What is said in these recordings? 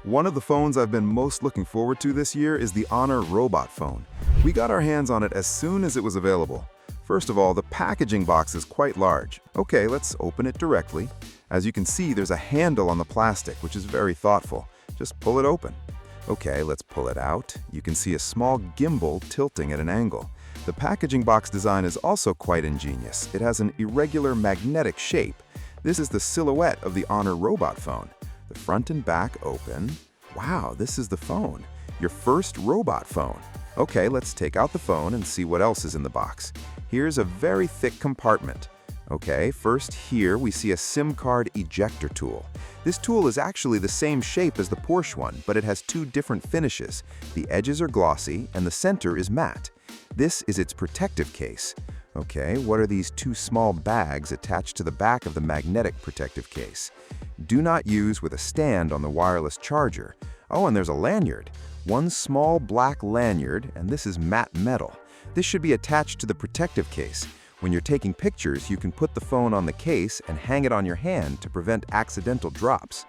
One of the phones I've been most looking forward to this year is the Honor Robot phone. We got our hands on it as soon as it was available. First of all, the packaging box is quite large. Okay, let's open it directly. As you can see, there's a handle on the plastic, which is very thoughtful. Just pull it open. Okay, let's pull it out. You can see a small gimbal tilting at an angle. The packaging box design is also quite ingenious. It has an irregular magnetic shape. This is the silhouette of the Honor Robot phone. The front and back open. Wow, this is the phone. Your first robot phone. Okay, let's take out the phone and see what else is in the box. Here's a very thick compartment. Okay, first here we see a SIM card ejector tool. This tool is actually the same shape as the Porsche one, but it has two different finishes. The edges are glossy and the center is matte. This is its protective case. Okay, what are these two small bags attached to the back of the magnetic protective case? Do not use with a stand on the wireless charger. Oh, and there's a lanyard. One small black lanyard, and this is matte metal. This should be attached to the protective case. When you're taking pictures, you can put the phone on the case and hang it on your hand to prevent accidental drops.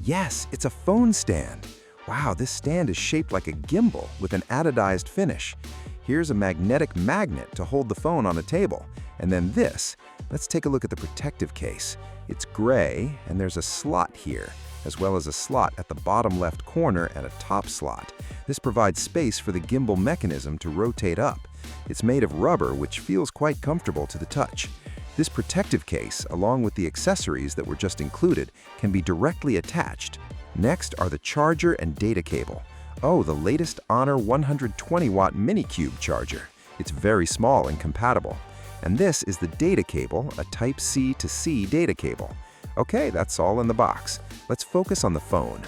Yes, it's a phone stand. Wow, this stand is shaped like a gimbal with an anodized finish. Here's a magnetic magnet to hold the phone on a table. And then this, let's take a look at the protective case. It's gray, and there's a slot here, as well as a slot at the bottom left corner and a top slot. This provides space for the gimbal mechanism to rotate up. It's made of rubber, which feels quite comfortable to the touch. This protective case, along with the accessories that were just included, can be directly attached. Next are the charger and data cable. Oh, the latest Honor 120-watt mini-cube charger. It's very small and compatible. And this is the data cable, a Type-C to C data cable. Okay, that's all in the box. Let's focus on the phone.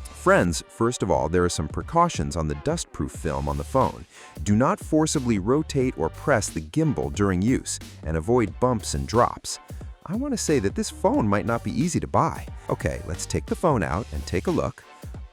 Friends, first of all, there are some precautions on the dustproof film on the phone. Do not forcibly rotate or press the gimbal during use, and avoid bumps and drops. I want to say that this phone might not be easy to buy. Okay, let's take the phone out and take a look.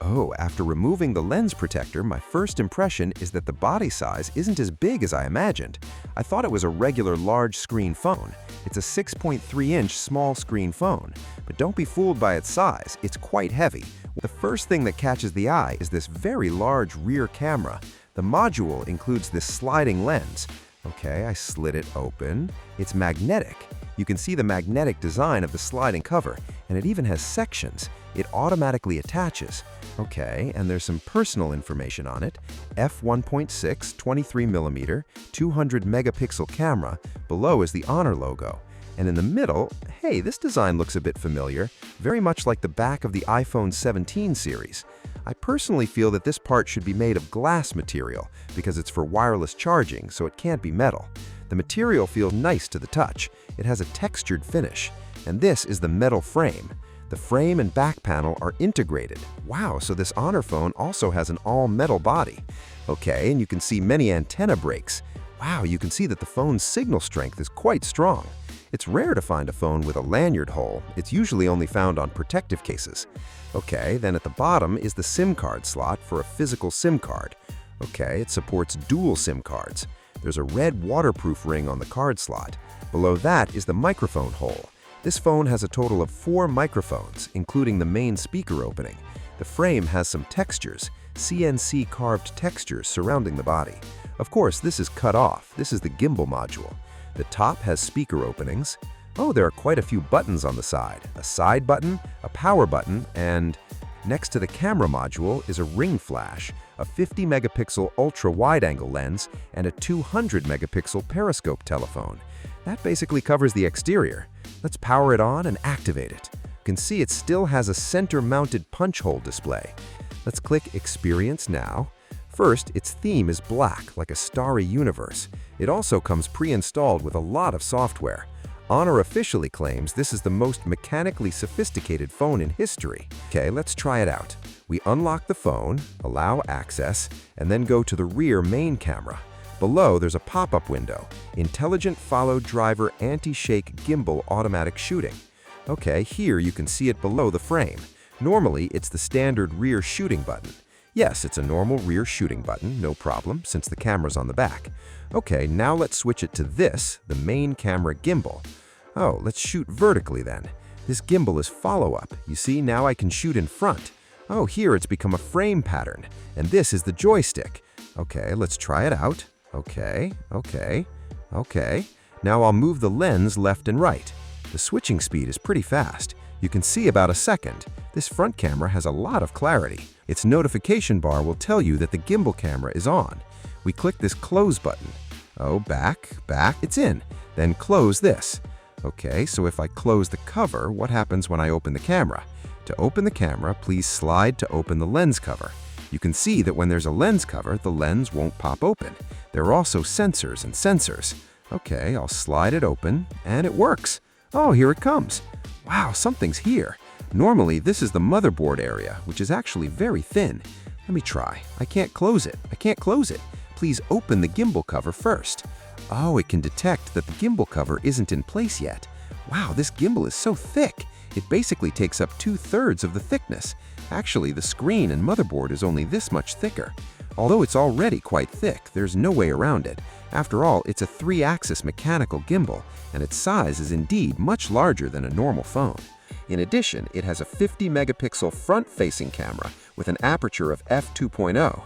Oh, after removing the lens protector, my first impression is that the body size isn't as big as I imagined. I thought it was a regular large screen phone. It's a 6.3-inch small screen phone. But don't be fooled by its size, it's quite heavy. The first thing that catches the eye is this very large rear camera. The module includes this sliding lens. Okay, I slid it open. It's magnetic. You can see the magnetic design of the sliding cover, and it even has sections. It automatically attaches. Okay, and there's some personal information on it. f1.6 23mm 200 megapixel camera. Below is the Honor logo. And in the middle, hey, this design looks a bit familiar, very much like the back of the iPhone 17 series. I personally feel that this part should be made of glass material because it's for wireless charging, so it can't be metal. The material feels nice to the touch. It has a textured finish. And this is the metal frame. The frame and back panel are integrated. Wow, so this Honor phone also has an all-metal body. Okay, and you can see many antenna breaks. Wow, you can see that the phone's signal strength is quite strong. It's rare to find a phone with a lanyard hole. It's usually only found on protective cases. Okay, then at the bottom is the SIM card slot for a physical SIM card. Okay, it supports dual SIM cards. There's a red waterproof ring on the card slot. Below that is the microphone hole. This phone has a total of 4 microphones, including the main speaker opening. The frame has some textures, CNC carved textures surrounding the body. Of course, this is cut off. This is the gimbal module. The top has speaker openings. Oh, there are quite a few buttons on the side. A side button, a power button, and next to the camera module is a ring flash, a 50 megapixel ultra wide-angle lens, and a 200 megapixel periscope telephone. That basically covers the exterior. Let's power it on and activate it. You can see it still has a center-mounted punch hole display. Let's click Experience Now. First, its theme is black, like a starry universe. It also comes pre-installed with a lot of software. Honor officially claims this is the most mechanically sophisticated phone in history. Okay, let's try it out. We unlock the phone, allow access, and then go to the rear main camera. Below, there's a pop-up window, Intelligent Follow Driver Anti-Shake Gimbal Automatic Shooting. Okay, here you can see it below the frame. Normally, it's the standard rear shooting button. Yes, it's a normal rear shooting button, no problem, since the camera's on the back. Okay, now let's switch it to this, the main camera gimbal. Oh, let's shoot vertically then. This gimbal is follow-up. You see, now I can shoot in front. Oh, here it's become a frame pattern, and this is the joystick. Okay, let's try it out. Okay. Now I'll move the lens left and right. The switching speed is pretty fast. You can see about a second. This front camera has a lot of clarity. Its notification bar will tell you that the gimbal camera is on. We click this close button. Oh, back, it's in. Then close this. Okay, so if I close the cover, what happens when I open the camera? To open the camera, please slide to open the lens cover. You can see that when there's a lens cover, the lens won't pop open. There are also sensors and sensors. Okay, I'll slide it open, and it works. Oh, here it comes. Wow, something's here. Normally, this is the motherboard area, which is actually very thin. Let me try. I can't close it. Please open the gimbal cover first. Oh, it can detect that the gimbal cover isn't in place yet. Wow, this gimbal is so thick. It basically takes up 2/3 of the thickness. Actually, the screen and motherboard is only this much thicker. Although it's already quite thick, there's no way around it. After all, it's a 3-axis mechanical gimbal, and its size is indeed much larger than a normal phone. In addition, it has a 50-megapixel front-facing camera with an aperture of f2.0.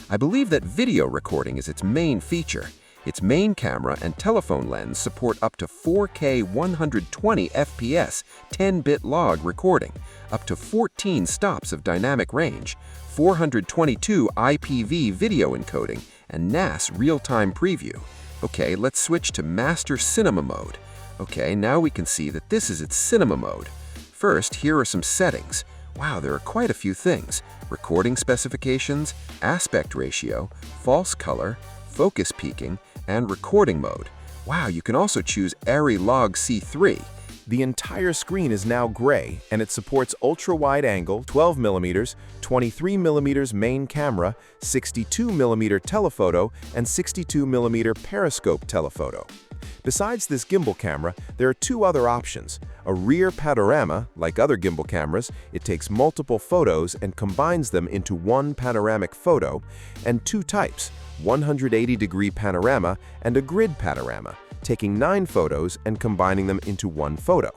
I believe that video recording is its main feature. Its main camera and telephone lens support up to 4K 120 FPS 10-bit log recording, up to 14 stops of dynamic range, 422 IPV video encoding, and NAS real-time preview. Okay, let's switch to Master Cinema mode. Okay, now we can see that this is its cinema mode. First, here are some settings. Wow, there are quite a few things. Recording specifications, aspect ratio, false color, focus peaking, and recording mode. Wow, you can also choose ARRI Log C3. The entire screen is now gray, and it supports ultra-wide-angle 12mm, 23mm main camera, 62mm telephoto, and 62mm periscope telephoto. Besides this gimbal camera, there are 2 other options. A rear panorama, like other gimbal cameras, it takes multiple photos and combines them into one panoramic photo, and 2 types, 180-degree panorama and a grid panorama, taking 9 photos and combining them into one photo.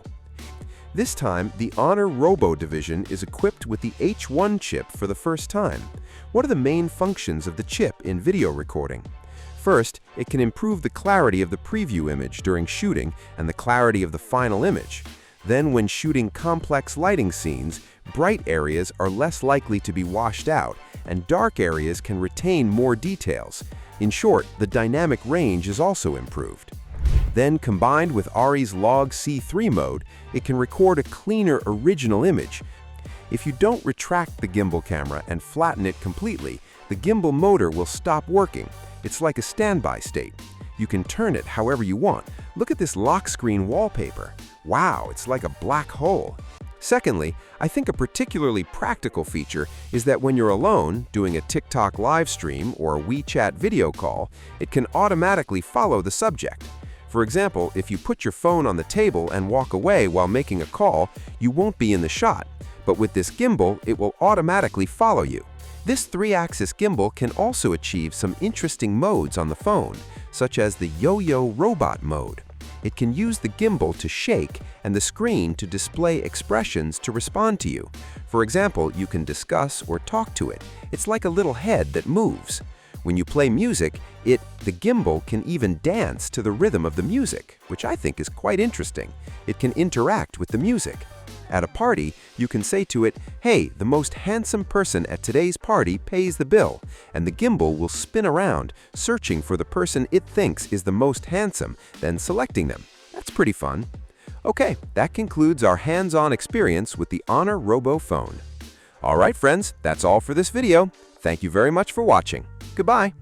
This time, the Honor Robo division is equipped with the H1 chip for the first time. What are the main functions of the chip in video recording? First, it can improve the clarity of the preview image during shooting and the clarity of the final image. Then, when shooting complex lighting scenes, bright areas are less likely to be washed out, and dark areas can retain more details. In short, the dynamic range is also improved. Then, combined with ARRI's Log C3 mode, it can record a cleaner original image. If you don't retract the gimbal camera and flatten it completely, the gimbal motor will stop working. It's like a standby state. You can turn it however you want. Look at this lock screen wallpaper. Wow, it's like a black hole. Secondly, I think a particularly practical feature is that when you're alone, doing a TikTok live stream or a WeChat video call, it can automatically follow the subject. For example, if you put your phone on the table and walk away while making a call, you won't be in the shot. But with this gimbal, it will automatically follow you. This 3-axis gimbal can also achieve some interesting modes on the phone, such as the yo-yo robot mode. It can use the gimbal to shake and the screen to display expressions to respond to you. For example, you can discuss or talk to it. It's like a little head that moves. When you play music, the gimbal can even dance to the rhythm of the music, which I think is quite interesting. It can interact with the music. At a party, you can say to it, "Hey, the most handsome person at today's party pays the bill," and the gimbal will spin around, searching for the person it thinks is the most handsome, then selecting them. That's pretty fun. Okay, that concludes our hands-on experience with the Honor Robo phone. All right, friends, that's all for this video. Thank you very much for watching. Goodbye.